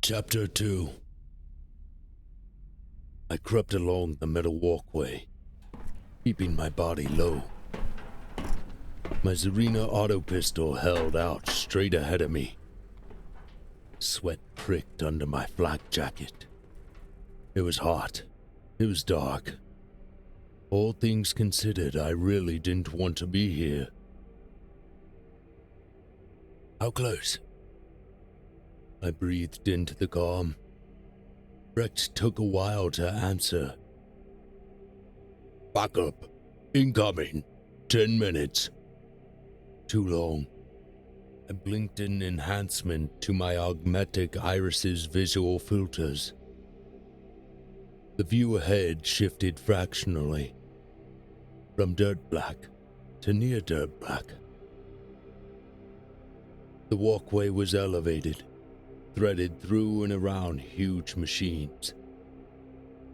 Chapter 2. I crept along the metal walkway, keeping my body low. My Zarina auto pistol held out straight ahead of me. Sweat pricked under my flak jacket. It was hot. It was dark. All things considered, I really didn't want to be here. How close? I breathed into the calm. Brecht took a while to answer. Back up. Incoming. 10 minutes. Too long. I blinked an enhancement to my augmetic iris's visual filters. The view ahead shifted fractionally, from dirt black to near dirt black. The walkway was elevated, threaded through and around huge machines.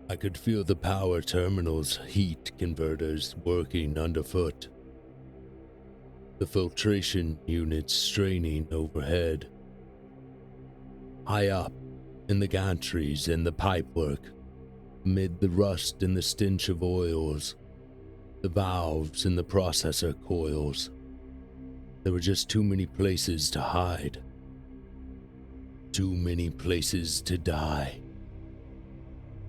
I could feel the power terminal's heat converters working underfoot. The filtration units straining overhead. High up, in the gantries and the pipework, amid the rust and the stench of oils, the valves and the processor coils, there were just too many places to hide. Too many places to die.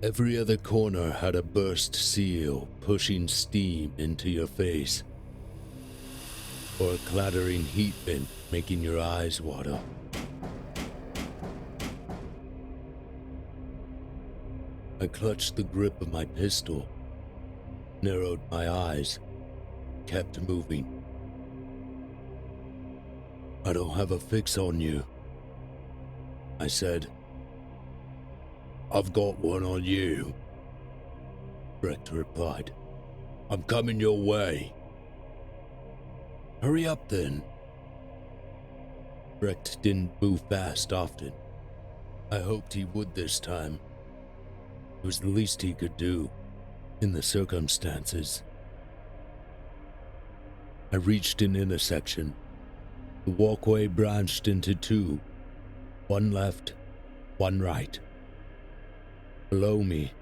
Every other corner had a burst seal pushing steam into your face, or a clattering heat vent making your eyes water. I clutched the grip of my pistol, narrowed my eyes, kept moving. I don't have a fix on you, I said. I've got one on you, Brecht replied. I'm coming your way. Hurry up then. Brecht didn't move fast often. I hoped he would this time. It was the least he could do, in the circumstances. I reached an intersection. The walkway branched into two, one left, one right. Below me,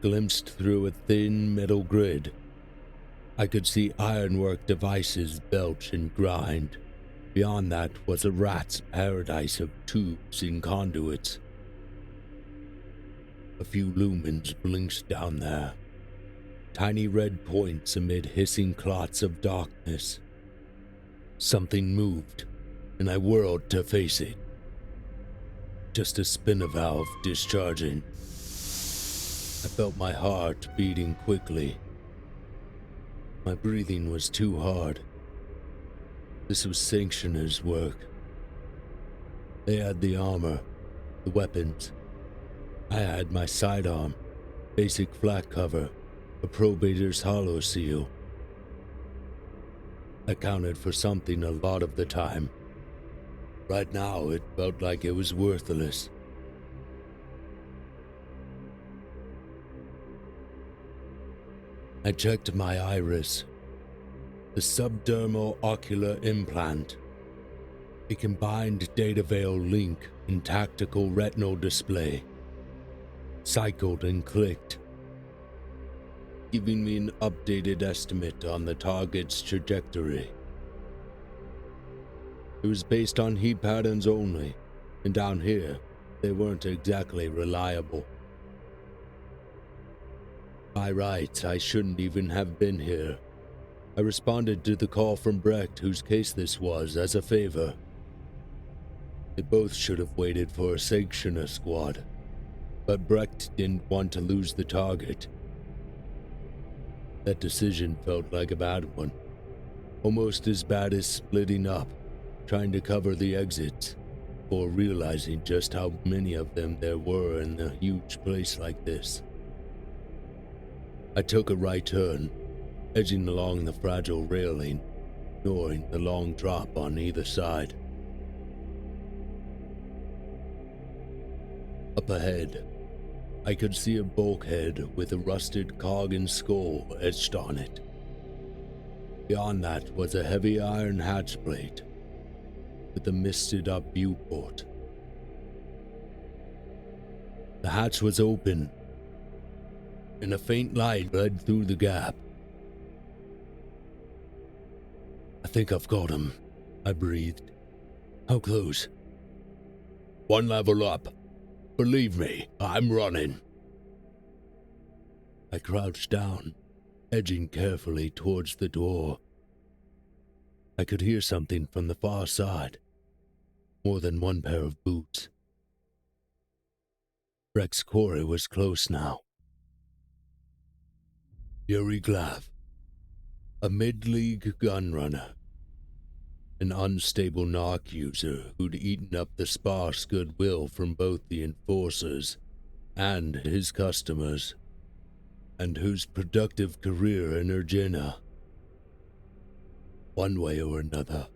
glimpsed through a thin metal grid, I could see ironwork devices belch and grind. Beyond that was a rat's paradise of tubes and conduits. A few lumens blinked down there, tiny red points amid hissing clots of darkness. Something moved, and I whirled to face it. Just a spinner valve discharging. I felt my heart beating quickly. My breathing was too hard. This was Sanctioner's work. They had the armor, the weapons. I had my sidearm, basic flat cover, a probator's hollow seal. I counted for something a lot of the time. Right now, it felt like it was worthless. I checked my iris. The subdermal ocular implant. A combined data veil link and tactical retinal display. Cycled and clicked, giving me an updated estimate on the target's trajectory. It was based on heat patterns only, and down here, they weren't exactly reliable. By rights, I shouldn't even have been here. I responded to the call from Brecht, whose case this was, as a favor. They both should have waited for a Sanctioner squad, but Brecht didn't want to lose the target. That decision felt like a bad one, almost as bad as splitting up, trying to cover the exits, before realizing just how many of them there were in a huge place like this. I took a right turn, edging along the fragile railing, ignoring the long drop on either side. Up ahead, I could see a bulkhead with a rusted cog and skull etched on it. Beyond that was a heavy iron hatchplate with a misted-up viewport. The hatch was open, and a faint light bled through the gap. "I think I've got him," I breathed. "How close?" "One level up. Believe me, I'm running." I crouched down, edging carefully towards the door. I could hear something from the far side. More than one pair of boots. Rex Corey was close now. Yuri Glav, a mid-league gunrunner, an unstable narc user who'd eaten up the sparse goodwill from both the enforcers and his customers, and whose productive career in Urgina, one way or another,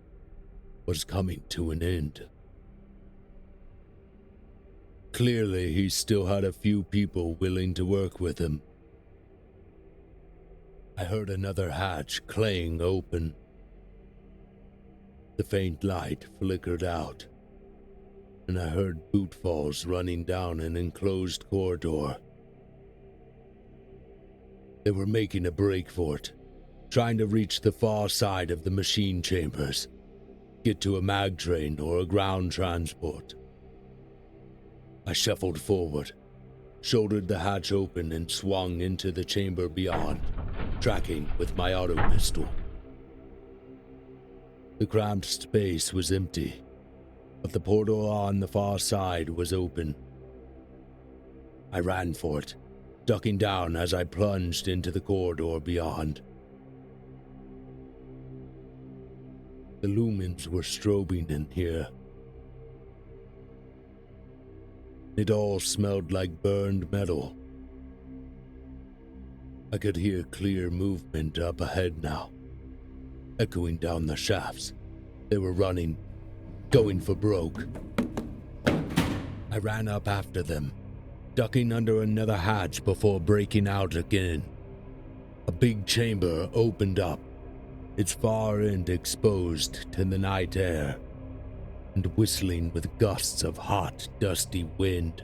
was coming to an end. Clearly, he still had a few people willing to work with him. I heard another hatch clang open. The faint light flickered out, and I heard bootfalls running down an enclosed corridor. They were making a break for it, trying to reach the far side of the machine chambers, get to a mag train or a ground transport. I shuffled forward, shouldered the hatch open, and swung into the chamber beyond, tracking with my auto pistol. The cramped space was empty, but the portal on the far side was open. I ran for it, ducking down as I plunged into the corridor beyond. The lumens were strobing in here. It all smelled like burned metal. I could hear clear movement up ahead now, echoing down the shafts. They were running, going for broke. I ran up after them, ducking under another hatch before breaking out again. A big chamber opened up, its far end exposed to the night air, and whistling with gusts of hot, dusty wind.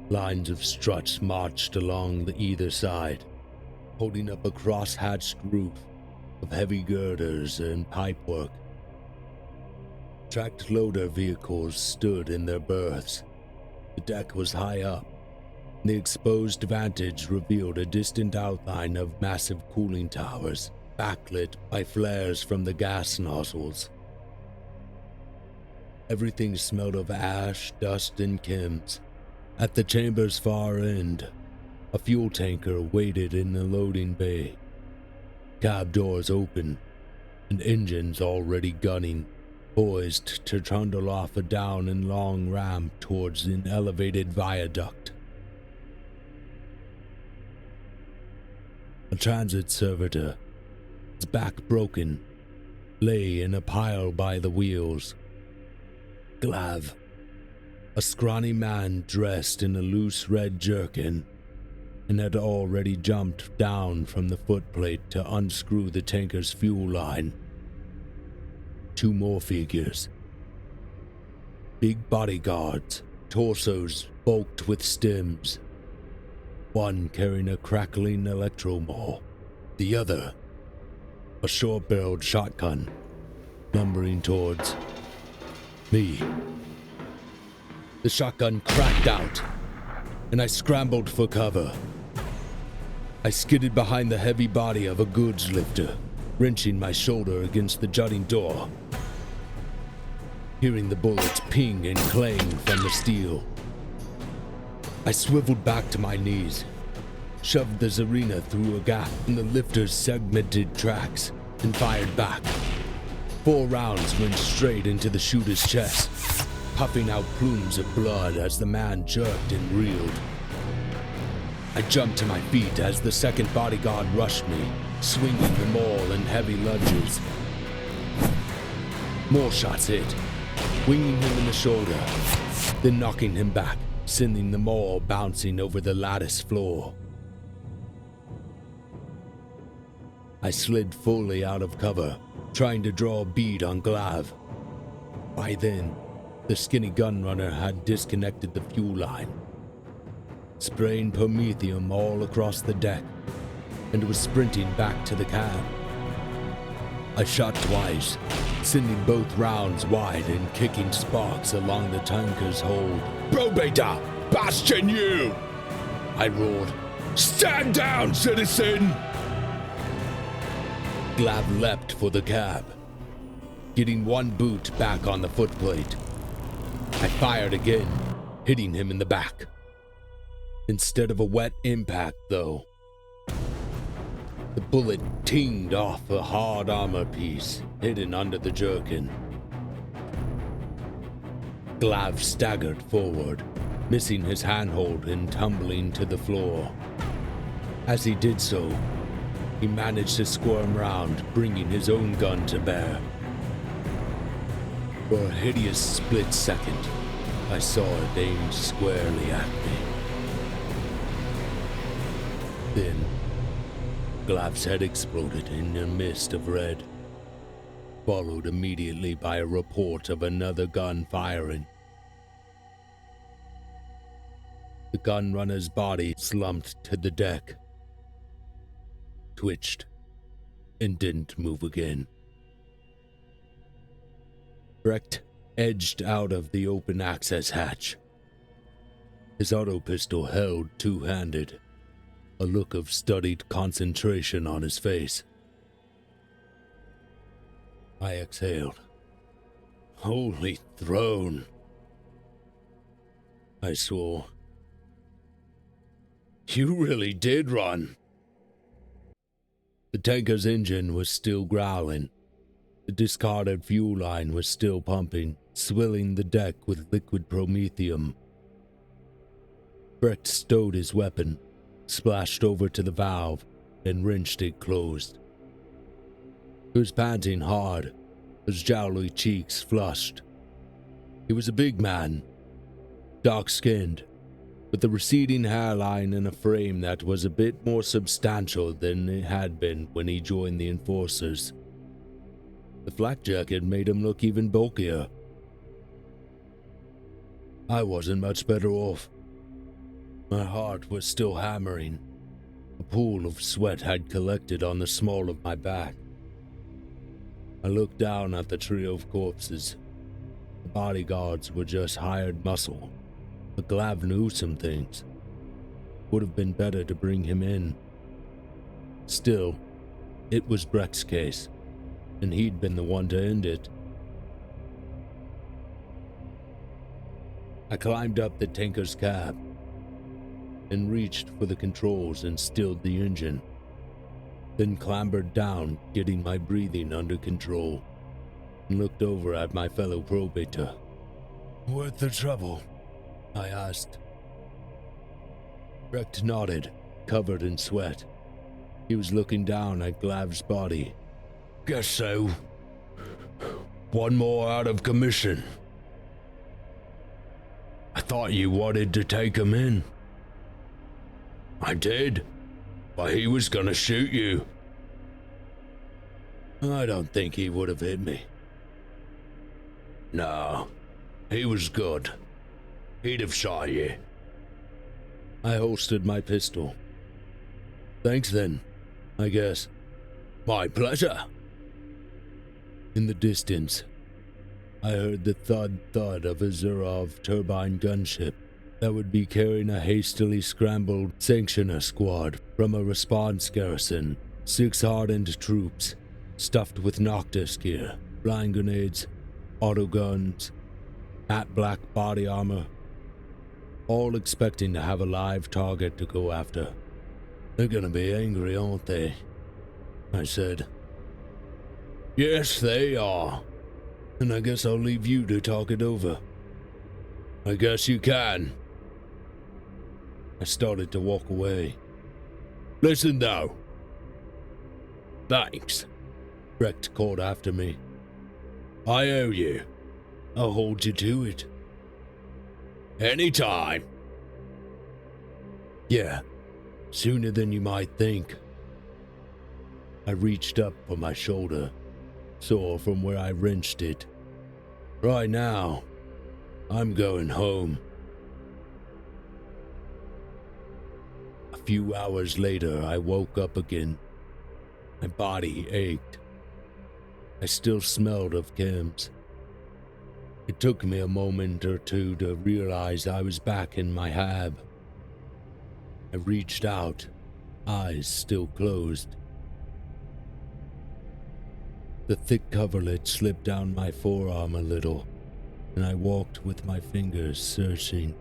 Lines of struts marched along the either side, holding up a cross-hatched roof of heavy girders and pipework. Tracked loader vehicles stood in their berths. The deck was high up. The exposed vantage revealed a distant outline of massive cooling towers, backlit by flares from the gas nozzles. Everything smelled of ash, dust, and chems. At the chamber's far end, a fuel tanker waited in the loading bay. Cab doors open, and engines already gunning, poised to trundle off a down and long ramp towards an elevated viaduct. A transit servitor, its back broken, lay in a pile by the wheels. Glav, a scrawny man dressed in a loose red jerkin, and had already jumped down from the footplate to unscrew the tanker's fuel line. Two more figures. Big bodyguards, torsos bulked with stems. One carrying a crackling electromole, the other a short-barreled shotgun, lumbering towards me. The shotgun cracked out, and I scrambled for cover. I skidded behind the heavy body of a goods lifter, wrenching my shoulder against the jutting door. Hearing the bullets ping and clang from the steel, I swiveled back to my knees, shoved the Zarina through a gap in the lifter's segmented tracks, and fired back. 4 rounds went straight into the shooter's chest, puffing out plumes of blood as the man jerked and reeled. I jumped to my feet as the second bodyguard rushed me, swinging the maul in heavy lunges. More shots hit, winging him in the shoulder, then knocking him back, sending the maul bouncing over the lattice floor. I slid fully out of cover, trying to draw a bead on Glav. By then, The skinny gunrunner had disconnected the fuel line, spraying promethium all across the deck, and was sprinting back to the cab. I shot twice, sending both rounds wide and kicking sparks along the tanker's hold. "Probator! Bastion you!" I roared. "Stand down, citizen!" Glav leapt for the cab, getting one boot back on the footplate. I fired again, hitting him in the back. Instead of a wet impact, though, the bullet tinged off a hard armor piece hidden under the jerkin. Glav staggered forward, missing his handhold and tumbling to the floor. As he did so, he managed to squirm round, bringing his own gun to bear. For a hideous split second, I saw it aimed squarely at me. Then, Glav's head exploded in a mist of red, followed immediately by a report of another gun firing. The gunrunner's body slumped to the deck, twitched, and didn't move again. Brecht edged out of the open access hatch, his auto pistol held two-handed, a look of studied concentration on his face. I exhaled. Holy throne! I swore. You really did run. The tanker's engine was still growling. The discarded fuel line was still pumping, swilling the deck with liquid promethium. Brecht stowed his weapon, splashed over to the valve, and wrenched it closed. He was panting hard, his jowly cheeks flushed. He was a big man, dark-skinned, with a receding hairline and a frame that was a bit more substantial than it had been when he joined the Enforcers. The flak jacket made him look even bulkier. I wasn't much better off. My heart was still hammering. A pool of sweat had collected on the small of my back. I looked down at the trio of corpses. The bodyguards were just hired muscle. But Glav knew some things. Would have been better to bring him in. Still, it was Brecht's case, and he'd been the one to end it. I climbed up the tanker's cab and reached for the controls and stilled the engine, then clambered down, getting my breathing under control, and looked over at my fellow probator. "Worth the trouble?" I asked. Brecht nodded, covered in sweat. He was looking down at Glav's body. "Guess so. One more out of commission. I thought you wanted to take him in." "I did, but he was gonna shoot you." "I don't think he would have hit me." "No, he was good. He'd have shot you." I holstered my pistol. "Thanks then, I guess." "My pleasure." In the distance, I heard the thud of a Zurov turbine gunship that would be carrying a hastily scrambled sanctioner squad from a response garrison, 6 hardened troops, stuffed with Noctis gear, flying grenades, autoguns, matte black body armor, all expecting to have a live target to go after. "They're gonna be angry, aren't they?" I said. "Yes, they are. And I guess I'll leave you to talk it over." "I guess you can." I started to walk away. "Listen, though." "Thanks," Brecht called after me. "I owe you." "I'll hold you to it." "Anytime." "Yeah, sooner than you might think." I reached up for my shoulder, sore from where I wrenched it. "Right now, I'm going home. A few hours later, I woke up again. My body ached. I still smelled of chems. It took me a moment or two to realize I was back in my hab. I reached out, eyes still closed. The thick coverlet slipped down my forearm a little, and I walked with my fingers searching.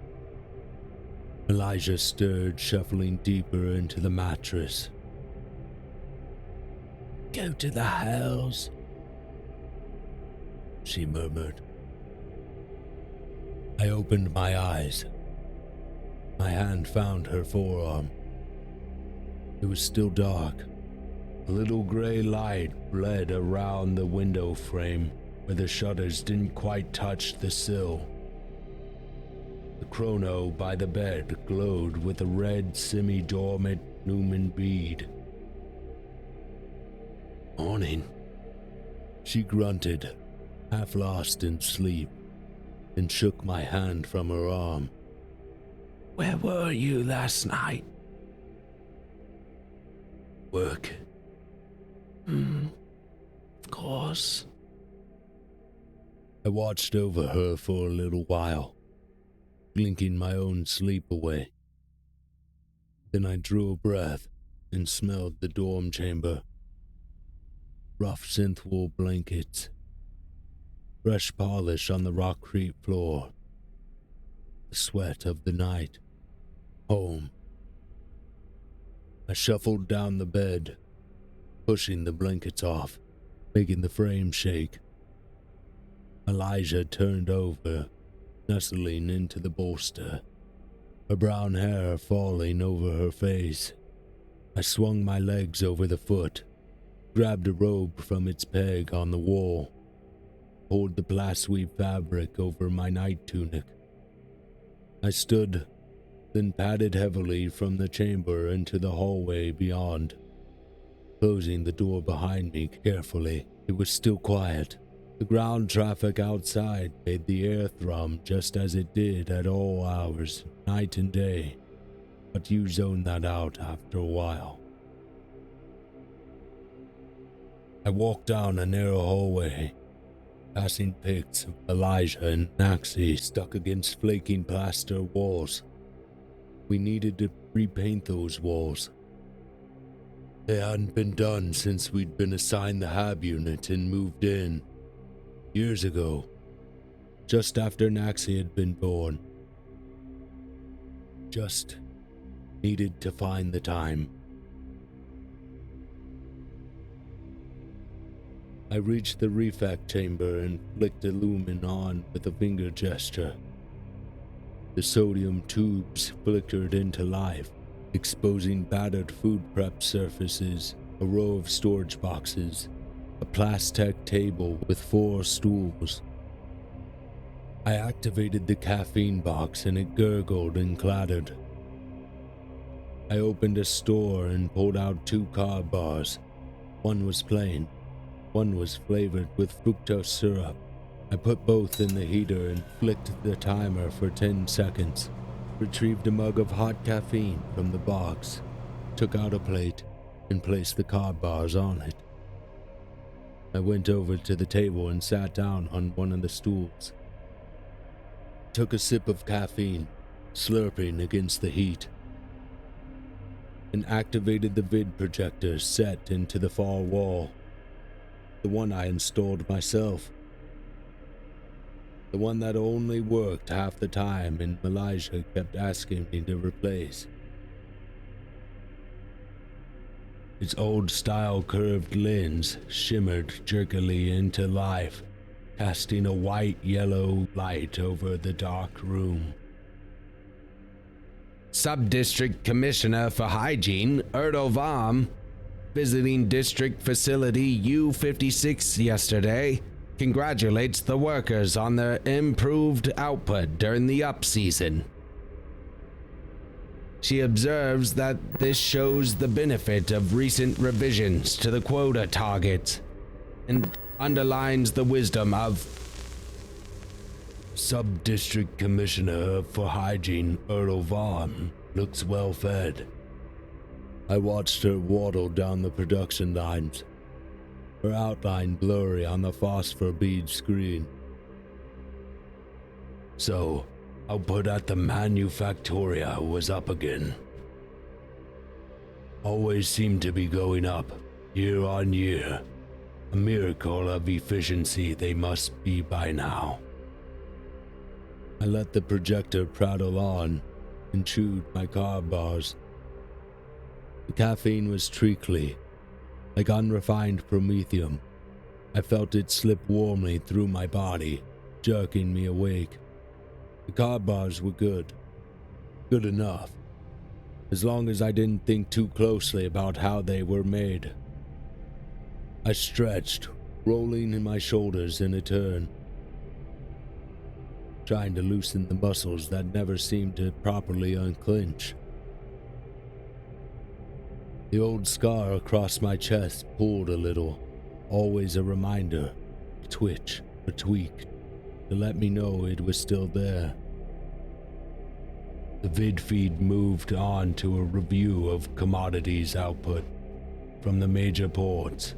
Elijah stirred, shuffling deeper into the mattress. "Go to the house," she murmured. I opened my eyes. My hand found her forearm. It was still dark. A little gray light bled around the window frame where the shutters didn't quite touch the sill. The chrono by the bed glowed with a red semi-dormant Newman bead. "Morning," she grunted, half lost in sleep, and shook my hand from her arm. "Where were you last night?" "Work." Of course." I watched over her for a little while, blinking my own sleep away. Then I drew a breath and smelled the dorm chamber. Rough synth-wool blankets, fresh polish on the rockcrete floor, the sweat of the night. Home. I shuffled down the bed, pushing the blankets off, making the frame shake. Elijah turned over, nestling into the bolster, her brown hair falling over her face. I swung my legs over the foot, grabbed a robe from its peg on the wall, pulled the plasweep fabric over my night tunic. I stood, then padded heavily from the chamber into the hallway beyond, closing the door behind me carefully. It was still quiet. The ground traffic outside made the air thrum just as it did at all hours, night and day, but you zone that out after a while. I walked down a narrow hallway, passing pics of Elijah and Naxi stuck against flaking plaster walls. We needed to repaint those walls. They hadn't been done since we'd been assigned the Hab unit and moved in. Years ago, just after Naxi had been born. Just needed to find the time. I reached the refect chamber and flicked a lumen on with a finger gesture. The sodium tubes flickered into life, exposing battered food prep surfaces, a row of storage boxes, a Plastech table with 4 stools. I activated the caffeine box and it gurgled and clattered. I opened a store and pulled out 2 carb bars. One was plain, one was flavored with fructose syrup. I put both in the heater and flicked the timer for 10 seconds, retrieved a mug of hot caffeine from the box, took out a plate, and placed the carb bars on it. I went over to the table and sat down on one of the stools. Took a sip of caffeine, slurping against the heat, and activated the vid projector set into the far wall. The one I installed myself. The one that only worked half the time and Elijah kept asking me to replace. Its old-style curved lens shimmered jerkily into life, casting a white-yellow light over the dark room. Sub-District Commissioner for Hygiene, Erdovam, visiting District Facility U56 yesterday, congratulates the workers on their improved output during the up-season. She observes that this shows the benefit of recent revisions to the quota targets and underlines the wisdom of Sub-District Commissioner for Hygiene, Earl Vaughn, looks well fed. I watched her waddle down the production lines, her outline blurry on the phosphor bead screen. So, output at the Manufactoria was up again. Always seemed to be going up, year on year. A miracle of efficiency they must be by now. I let the projector prattle on and chewed my carb bars. The caffeine was treacly, like unrefined promethium. I felt it slip warmly through my body, jerking me awake. The carb bars were good. Good enough. As long as I didn't think too closely about how they were made. I stretched, rolling in my shoulders in a turn, trying to loosen the muscles that never seemed to properly unclench. The old scar across my chest pulled a little, always a reminder, to twitch or tweak, to let me know it was still there. The vid feed moved on to a review of commodities output from the major ports.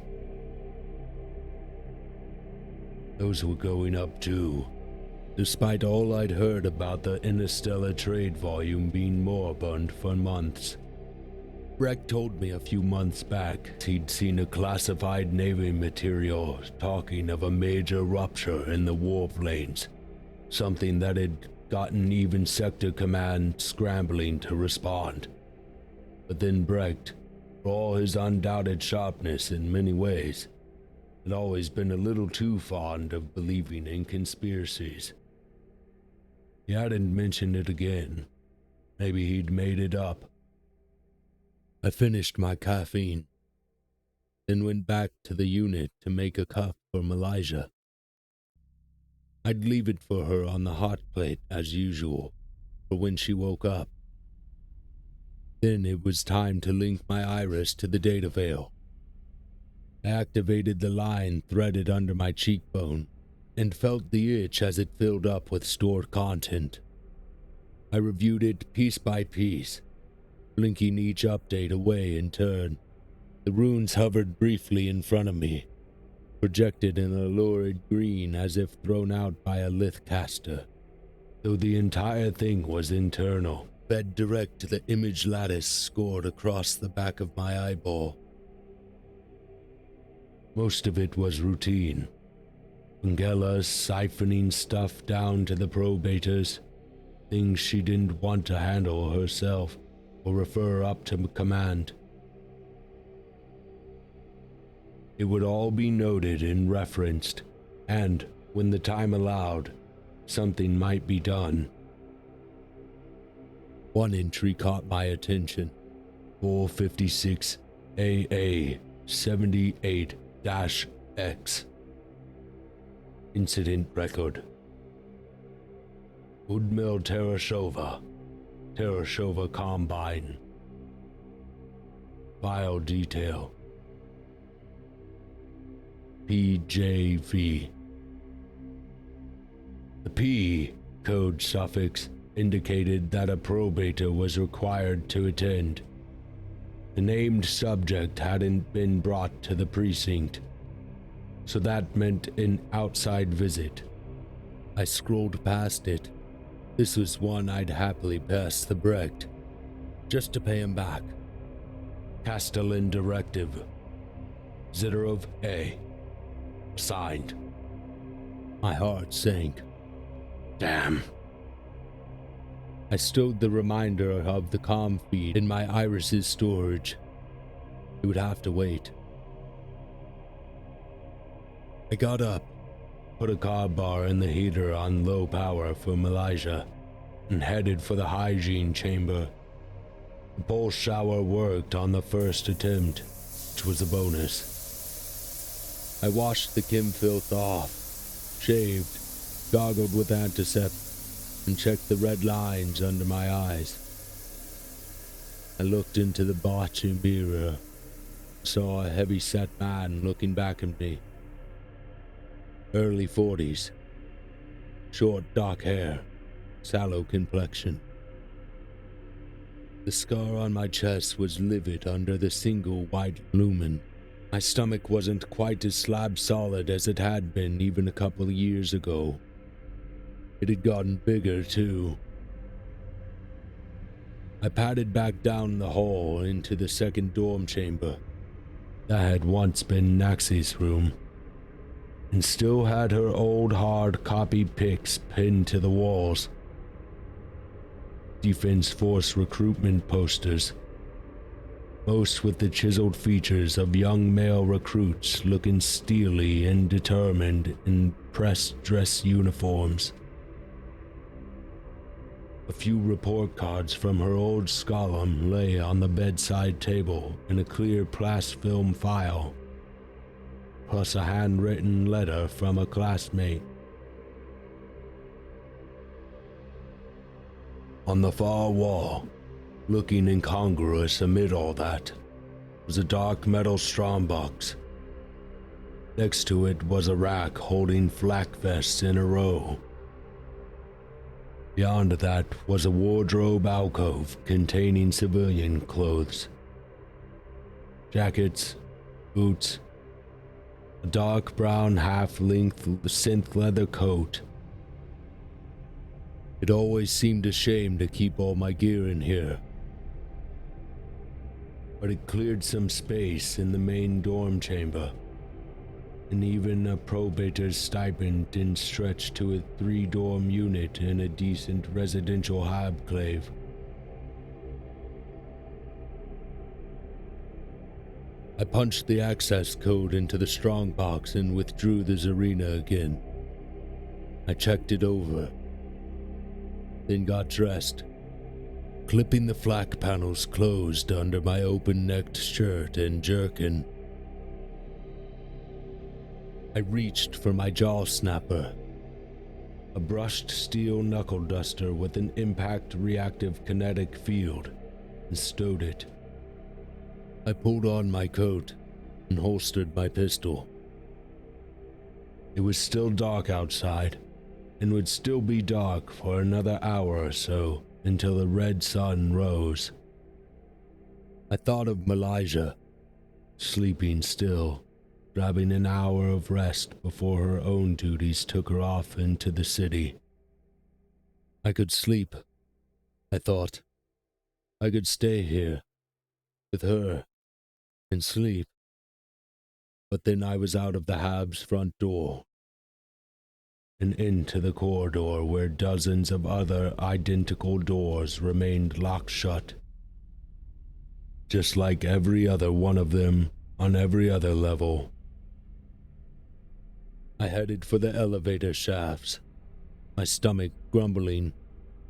Those were going up too, despite all I'd heard about the interstellar trade volume being moribund for months. Breck told me a few months back he'd seen a classified Navy material talking of a major rupture in the warp lanes, something that had gotten even Sector Command scrambling to respond. But then Brecht, for all his undoubted sharpness in many ways, had always been a little too fond of believing in conspiracies. He hadn't mentioned it again. Maybe he'd made it up. I finished my caffeine, then went back to the unit to make a cup for Malaysia. I'd leave it for her on the hot plate as usual, for when she woke up. Then it was time to link my iris to the data veil. I activated the line threaded under my cheekbone and felt the itch as it filled up with stored content. I reviewed it piece by piece, blinking each update away in turn. The runes hovered briefly in front of me, projected in a lurid green as if thrown out by a lith caster, though the entire thing was internal, fed direct to the image lattice scored across the back of my eyeball. Most of it was routine. Angela siphoning stuff down to the probators, things she didn't want to handle herself or refer up to command. It would all be noted and referenced, and, when the time allowed, something might be done. One entry caught my attention. 456 AA 78-X. Incident record. Udmil Terashova Combine. File detail. PJV. The P code suffix indicated that a probator was required to attend. The named subject hadn't been brought to the precinct, so that meant an outside visit. I scrolled past it. This was one I'd happily pass the Brecht, just to pay him back. Castellan Directive. Zitterov A. Signed. My heart sank. Damn. I stowed the reminder of the comm feed in my iris's storage. It would have to wait. I got up, put a car bar in the heater on low power for Malaysia, and headed for the hygiene chamber. The pulse shower worked on the first attempt, which was a bonus. I washed the chem filth off, shaved, gargled with antiseptic, and checked the red lines under my eyes. I looked into the botchy mirror, saw a heavy-set man looking back at me. Early 40s, short dark hair, sallow complexion. The scar on my chest was livid under the single white lumen. My stomach wasn't quite as slab solid as it had been even a couple of years ago. It had gotten bigger too. I padded back down the hall into the second dorm chamber. That had once been Naxi's room, and still had her old hard copy pics pinned to the walls. Defense Force recruitment posters, most with the chiseled features of young male recruits looking steely and determined in pressed dress uniforms. A few report cards from her old scholum lay on the bedside table in a clear plasfilm file, plus a handwritten letter from a classmate. On the far wall, looking incongruous amid all that, was a dark metal strongbox. Next to it was a rack holding flak vests in a row. Beyond that was a wardrobe alcove containing civilian clothes. Jackets, boots, a dark brown half-length synth leather coat. It always seemed a shame to keep all my gear in here, but it cleared some space in the main dorm chamber, and even a probator's stipend didn't stretch to a 3-dorm unit in a decent residential habclave. I punched the access code into the strongbox and withdrew the Zarina again. I checked it over, then got dressed, clipping the flak panels closed under my open-necked shirt and jerkin. I reached for my jaw snapper, a brushed steel knuckle duster with an impact reactive kinetic field, and stowed it. I pulled on my coat and holstered my pistol. It was still dark outside, and would still be dark for another hour or so until the red sun rose. I thought of Malaysia, sleeping still, grabbing an hour of rest before her own duties took her off into the city. I could sleep, I thought. I could stay here, with her, and sleep. But then I was out of the Hab's front door, and into the corridor where dozens of other identical doors remained locked shut, just like every other one of them on every other level. I headed for the elevator shafts, my stomach grumbling,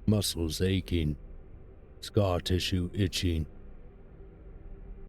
muscles aching, scar tissue itching.